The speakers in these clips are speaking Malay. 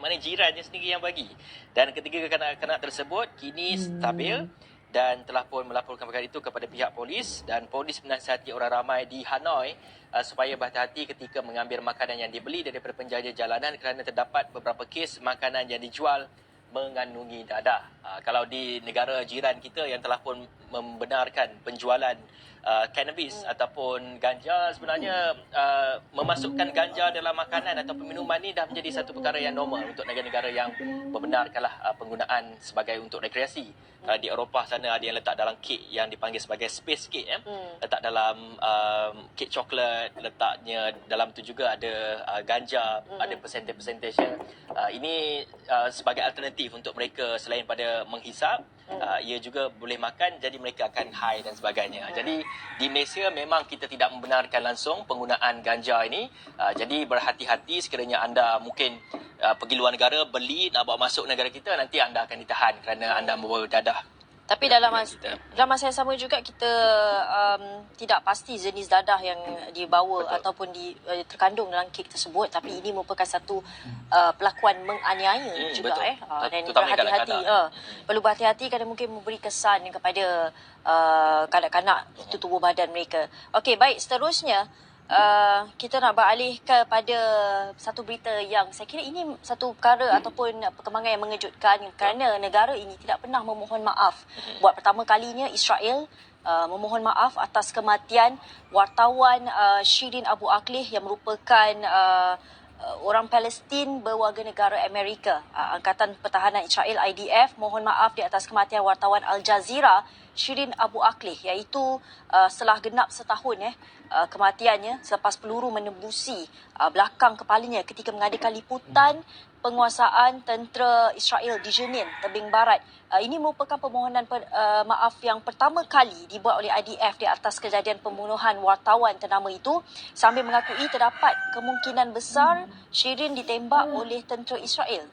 mana jirannya sendiri yang bagi. Dan ketiga kanak-kanak tersebut kini stabil dan telah pun melaporkan perkara itu kepada pihak polis, dan polis menasihati orang ramai di Hanoi supaya berhati-hati ketika mengambil makanan yang dibeli daripada penjaja jalanan kerana terdapat beberapa kes makanan yang dijual mengandungi dadah. Kalau di negara jiran kita yang telah pun membenarkan penjualan cannabis ataupun ganja, sebenarnya memasukkan ganja dalam makanan atau minuman ni dah menjadi satu perkara yang normal untuk negara-negara yang membenarkanlah penggunaan sebagai untuk rekreasi. Di Eropah sana ada yang letak dalam kek yang dipanggil sebagai space cake, letak dalam kek coklat, letaknya dalam tu juga ada ganja, ada persentage-persentage. Ini sebagai alternatif untuk mereka selain pada menghisap, ia juga boleh makan, jadi mereka akan high dan sebagainya. Jadi di Malaysia memang kita tidak membenarkan langsung penggunaan ganja ini. Jadi berhati-hati sekiranya anda mungkin pergi luar negara, beli, nak bawa masuk negara kita, nanti anda akan ditahan kerana anda membawa dadah. Tapi dalam masa yang sama juga kita tidak pasti jenis dadah yang dibawa ataupun terkandung dalam kek tersebut, tapi ini merupakan satu pelakuan menganiaya juga. Dan berhati-hati. Perlu berhati-hati kerana mungkin memberi kesan kepada kanak-kanak itu tubuh badan mereka. Okey, baik, seterusnya kita nak beralih kepada satu berita yang saya kira ini satu perkara ataupun perkembangan yang mengejutkan kerana negara ini tidak pernah memohon maaf. Buat pertama kalinya Israel memohon maaf atas kematian wartawan Shirin Abu Akleh yang merupakan orang Palestin berwarga negara Amerika. Angkatan Pertahanan Israel IDF mohon maaf di atas kematian wartawan Al Jazeera Shirin Abu Akleh, iaitu setelah genap setahun kematiannya selepas peluru menembusi belakang kepalanya ketika mengadakan liputan penguasaan tentera Israel di Jenin, tebing barat. Ini merupakan permohonan maaf yang pertama kali dibuat oleh IDF di atas kejadian pembunuhan wartawan ternama itu, sambil mengakui terdapat kemungkinan besar Shirin ditembak oleh tentera Israel.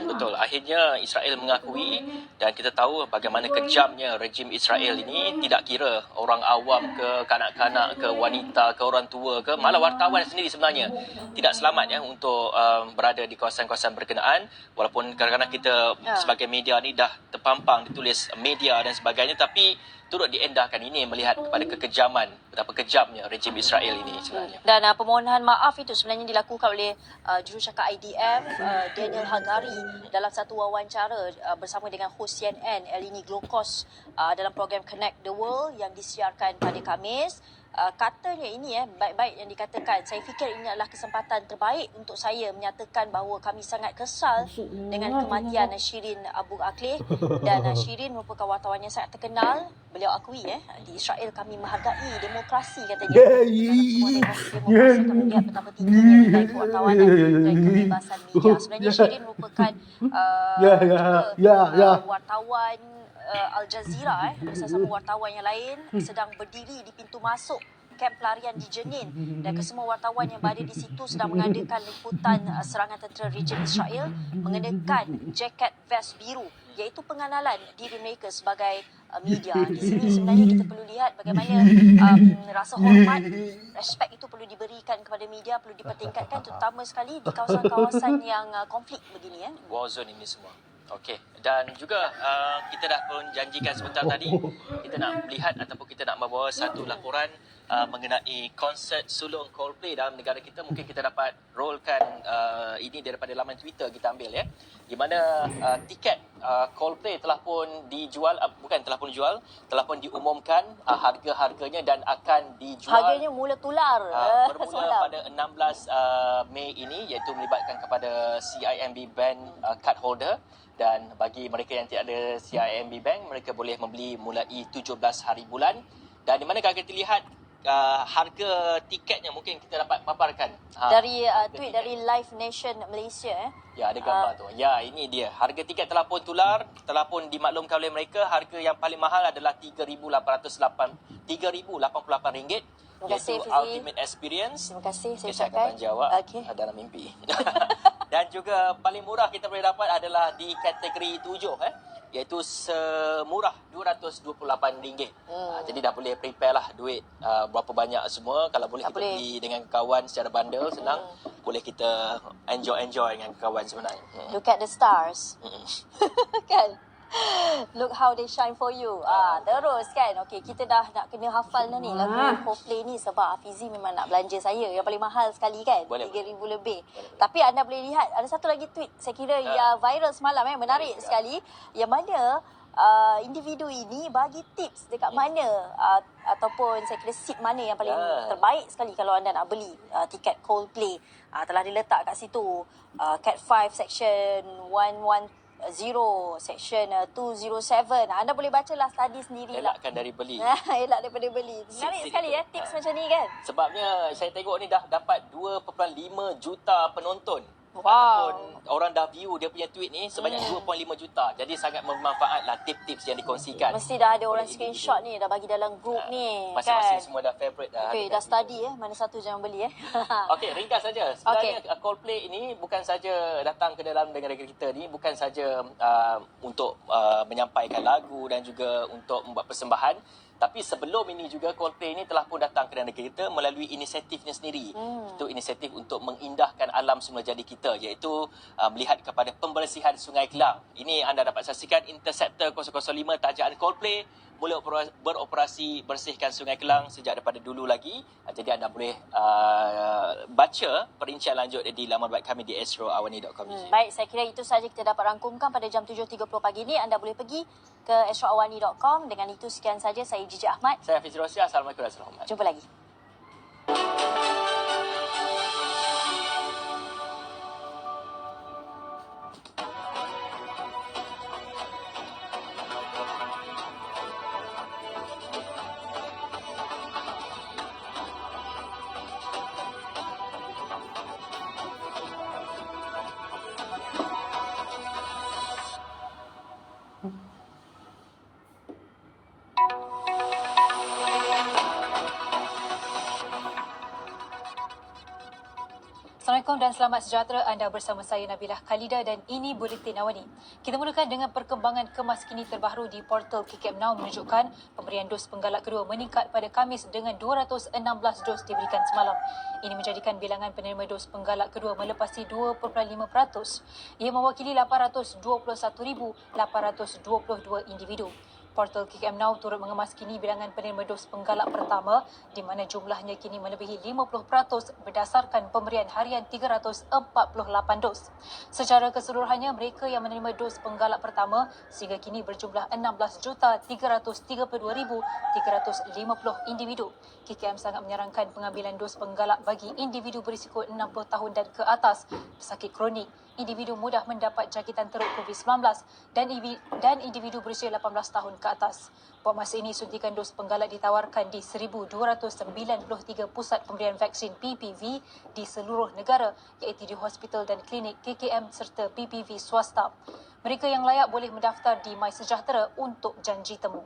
Betul. Akhirnya Israel mengakui, dan kita tahu bagaimana kejamnya rejim Israel ini. Tidak kira orang awam ke, kanak-kanak ke, wanita ke, orang tua ke, malah wartawan sendiri sebenarnya tidak selamat untuk berada di kawasan-kawasan berkenaan. Walaupun kadang-kadang kita sebagai media ni dah terpampang ditulis media dan sebagainya, tapi turut diendahkan. Ini melihat kepada kekejaman, betapa kejamnya rejim Israel ini sebenarnya. Dan permohonan maaf itu sebenarnya dilakukan oleh jurucakap IDF Daniel Hagari dalam satu wawancara bersama dengan hos CNN Eleni Glokos dalam program Connect the World yang disiarkan pada Khamis. Katanya ini baik-baik yang dikatakan, saya fikir ini adalah kesempatan terbaik untuk saya menyatakan bahawa kami sangat kesal dengan kematian Shirin Abu Akleh, dan Shirin merupakan wartawan yang sangat terkenal. Beliau akui di Israel kami menghargai demokrasi, katanya. Dalam demokrasi kami melihat betapa tingginya nilai kewartawanan dan kebebasan media. Sebenarnya Shirin merupakan wartawan Al Jazeera, bersama wartawan yang lain sedang berdiri di pintu masuk kamp pelarian di Jenin, dan kesemua wartawan yang berada di situ sedang mengadakan liputan serangan tentera rejim Israel mengenakan jaket vest biru, iaitu pengenalan diri mereka sebagai media. Di sini sebenarnya kita perlu lihat bagaimana rasa hormat, respect itu perlu diberikan kepada media, perlu dipertingkatkan, terutama sekali di kawasan-kawasan yang konflik begini. War zone ini semua. Okey, dan juga kita dah pun janjikan sebentar tadi, kita nak melihat ataupun kita nak membawa satu laporan mengenai konsert sulung Coldplay dalam negara kita. Mungkin kita dapat rollkan ini daripada laman Twitter, kita ambil di mana tiket Coldplay telah pun dijual, telah pun diumumkan harga-harganya dan akan dijual. Harganya mula tular bermula pada 16 Mei ini, iaitu melibatkan kepada CIMB Bank card holder. Dan bagi mereka yang tidak ada CIMB Bank, mereka boleh membeli mulai 17 hari bulan. Dan di mana kalau kita lihat harga tiketnya, mungkin kita dapat paparkan dari tweet dari Live Nation Malaysia. Ya, ada gambar tu. Ya, ini dia. Harga tiket telah pun tular, telah pun dimaklumkan oleh mereka. Harga yang paling mahal adalah RM3,088, iaitu Ultimate Experience. Terima kasih, saya akan menjawab dalam mimpi. Dan juga paling murah kita boleh dapat adalah di kategori 7, iaitu semurah RM228. Jadi dah boleh prepare lah duit berapa banyak semua. Kalau boleh kita beli dengan kawan secara bundle, senang. Boleh kita enjoy dengan kawan sebenarnya. Look at the stars. Kan? Look how they shine for you. Terus kan. Okey, kita dah nak kena hafal dah ni lagu Coldplay ni sebab Hafizi memang nak belanja saya. Yang paling mahal sekali kan. Boleh. 3,000 lebih. Tapi anda boleh lihat ada satu lagi tweet saya kira yang viral semalam menarik sekali. Yang mana individu ini bagi tips dekat mana ataupun saya kira seat mana yang paling terbaik sekali kalau anda nak beli tiket Coldplay. Telah diletak kat situ. Cat 5 section 110 section 207. Anda boleh bacalah, study sendirilah. Elakkan dari beli. Elak daripada beli. Menarik sekali tips macam ni kan. Sebabnya saya tengok ni dah dapat 2.5 juta penonton. Wow. Ataupun orang dah view dia punya tweet ni sebanyak 2.5 juta. Jadi sangat bermanfaatlah tips-tips yang dikongsikan. Mesti dah ada orang screenshot ni, dah bagi dalam grup ni. Masing-masing Kan? semua dah favourite dah. Okey, dah study mana satu jangan beli Okey, ringkas saja. Sebenarnya Coldplay ini bukan saja datang ke dalam negara kita ni, bukan saja untuk menyampaikan lagu dan juga untuk membuat persembahan. Tapi sebelum ini juga Coldplay ini telah pun datang ke negara kita melalui inisiatifnya sendiri. Itu inisiatif untuk mengindahkan alam semula jadi kita, iaitu melihat kepada pembersihan Sungai Kelang. Ini anda dapat saksikan Interceptor 005 tajaan Coldplay mula beroperasi bersihkan Sungai Kelang sejak daripada dulu lagi. Jadi anda boleh baca perincian lanjut di laman web kami di astroawani.com. Baik, saya kira itu saja kita dapat rangkumkan pada jam 7.30 pagi ini. Anda boleh pergi ke astroawani.com. Dengan itu sekian saja, saya Jiji Ahmad. Saya Hafiz Rosia. Assalamualaikum warahmatullahi wabarakatuh. Jumpa lagi. Assalamualaikum dan selamat sejahtera. Anda bersama saya Nabilah Khalida dan ini Buletin Awani. Kita mulakan dengan perkembangan kemas kini terbaru di portal KKM Now menunjukkan pemberian dos penggalak kedua meningkat pada Khamis dengan 216 dos diberikan semalam. Ini menjadikan bilangan penerima dos penggalak kedua melepasi 2.5%. Ia mewakili 821,822 individu. Portal KKM Now turut mengemas kini bilangan penerima dos penggalak pertama di mana jumlahnya kini melebihi 50% berdasarkan pemberian harian 348 dos. Secara keseluruhannya, mereka yang menerima dos penggalak pertama sehingga kini berjumlah 16,332,350 individu. KKM sangat menyarankan pengambilan dos penggalak bagi individu berisiko 60 tahun dan ke atas, pesakit kronik, individu mudah mendapat jangkitan teruk COVID-19 dan individu berusia 18 tahun ke atas. Buat masa ini, suntikan dos penggalak ditawarkan di 1,293 pusat pemberian vaksin PPV di seluruh negara, iaitu di hospital dan klinik KKM serta PPV swasta. Mereka yang layak boleh mendaftar di MySejahtera untuk janji temu.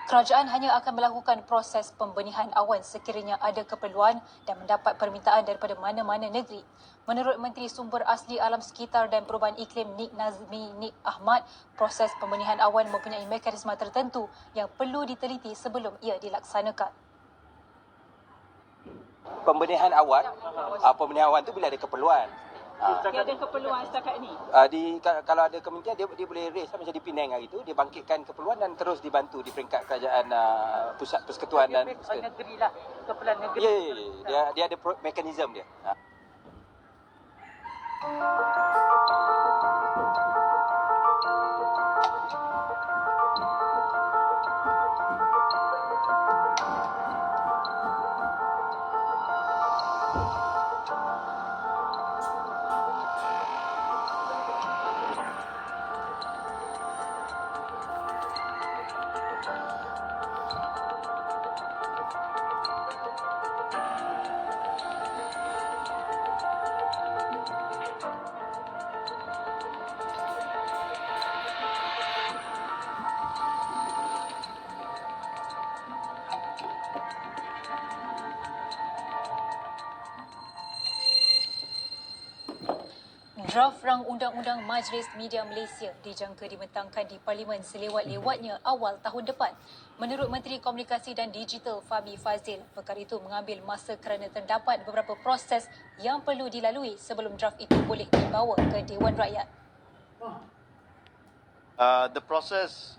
Kerajaan hanya akan melakukan proses pembenihan awan sekiranya ada keperluan dan mendapat permintaan daripada mana-mana negeri. Menurut Menteri Sumber Asli Alam Sekitar dan Perubahan Iklim Nik Nazmi Nik Ahmad, proses pembenihan awan mempunyai mekanisme tertentu yang perlu diteliti sebelum ia dilaksanakan. Pembenihan awan tu bila ada keperluan. Dia ada keperluan setakat ni. Kalau ada kementerian dia boleh raise macam di Penang hari itu, dia bangkitkan keperluan dan terus dibantu di peringkat kerajaan pusat persekutuan dan negeri lah, keperluan negeri. Ya, dia ada mekanisme dia. Draft Rang Undang-Undang Majlis Media Malaysia dijangka dibentangkan di Parlimen selewat-lewatnya awal tahun depan. Menurut Menteri Komunikasi dan Digital Fahmi Fazil, perkara itu mengambil masa kerana terdapat beberapa proses yang perlu dilalui sebelum draft itu boleh dibawa ke Dewan Rakyat. The process